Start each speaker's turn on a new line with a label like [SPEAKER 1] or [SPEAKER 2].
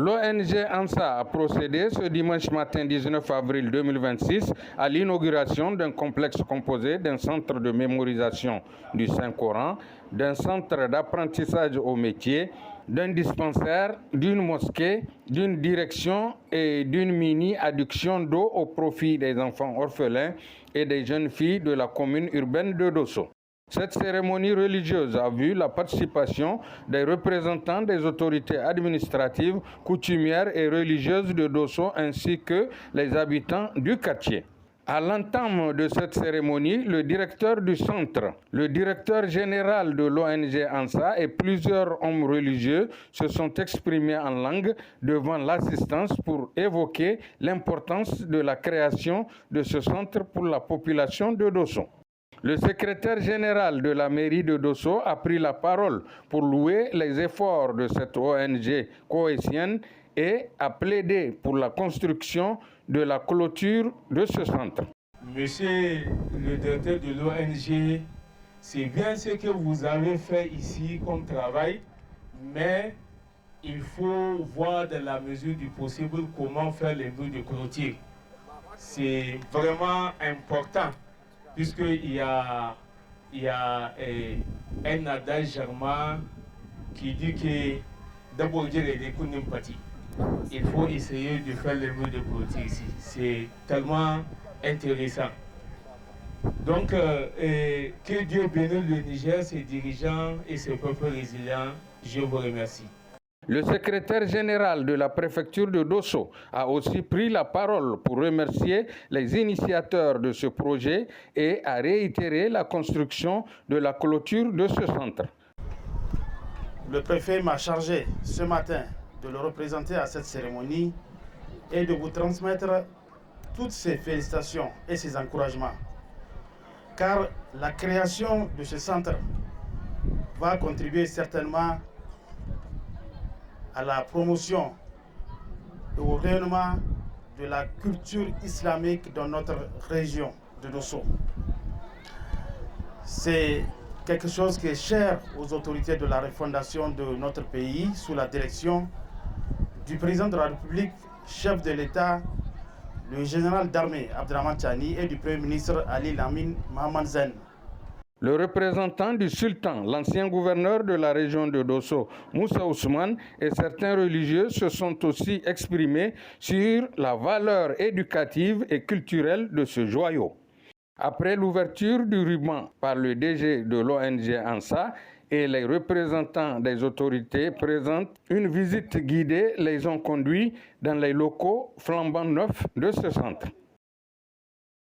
[SPEAKER 1] L'ONG ANSA a procédé ce dimanche matin 19 avril 2026 à l'inauguration d'un complexe composé d'un centre de mémorisation du Saint-Coran, d'un centre d'apprentissage au métier, d'un dispensaire, d'une mosquée, d'une direction et d'une mini-adduction d'eau au profit des enfants orphelins et des jeunes filles de la commune urbaine de Dosso. Cette cérémonie religieuse a vu la participation des représentants des autorités administratives, coutumières et religieuses de Dosso ainsi que les habitants du quartier. À l'entame de cette cérémonie, le directeur du centre, le directeur général de l'ONG ANSA et plusieurs hommes religieux se sont exprimés en langue devant l'assistance pour évoquer l'importance de la création de ce centre pour la population de Dosso. Le secrétaire général de la mairie de Dosso a pris la parole pour louer les efforts de cette ONG coétienne et a plaidé pour la construction de la clôture de ce centre.
[SPEAKER 2] Monsieur le directeur de l'ONG, c'est bien ce que vous avez fait ici comme travail, mais il faut voir dans la mesure du possible comment faire les murs de clôture. C'est vraiment important. Puisqu'il y a un adage germain qui dit que d'abord il faut essayer de faire le mur de clôture ici. C'est tellement intéressant. Donc, que Dieu bénisse le Niger, ses dirigeants et ses peuples résilients. Je vous remercie.
[SPEAKER 1] Le secrétaire général de la préfecture de Dosso a aussi pris la parole pour remercier les initiateurs de ce projet et a réitéré la construction de la clôture de ce centre.
[SPEAKER 3] Le préfet m'a chargé ce matin de le représenter à cette cérémonie et de vous transmettre toutes ses félicitations et ses encouragements. Car la création de ce centre va contribuer certainement à la promotion et au rayonnement de la culture islamique dans notre région de Dosso. C'est quelque chose qui est cher aux autorités de la refondation de notre pays sous la direction du président de la République, chef de l'État, le général d'armée Abdraman Chani et du Premier ministre Ali Lamine Mohamed Zen.
[SPEAKER 1] Le représentant du sultan, l'ancien gouverneur de la région de Dosso, Moussa Ousmane, et certains religieux se sont aussi exprimés sur la valeur éducative et culturelle de ce joyau. Après l'ouverture du ruban par le DG de l'ONG ANSA et les représentants des autorités présentes, une visite guidée les ont conduits dans les locaux flambant neufs de ce centre.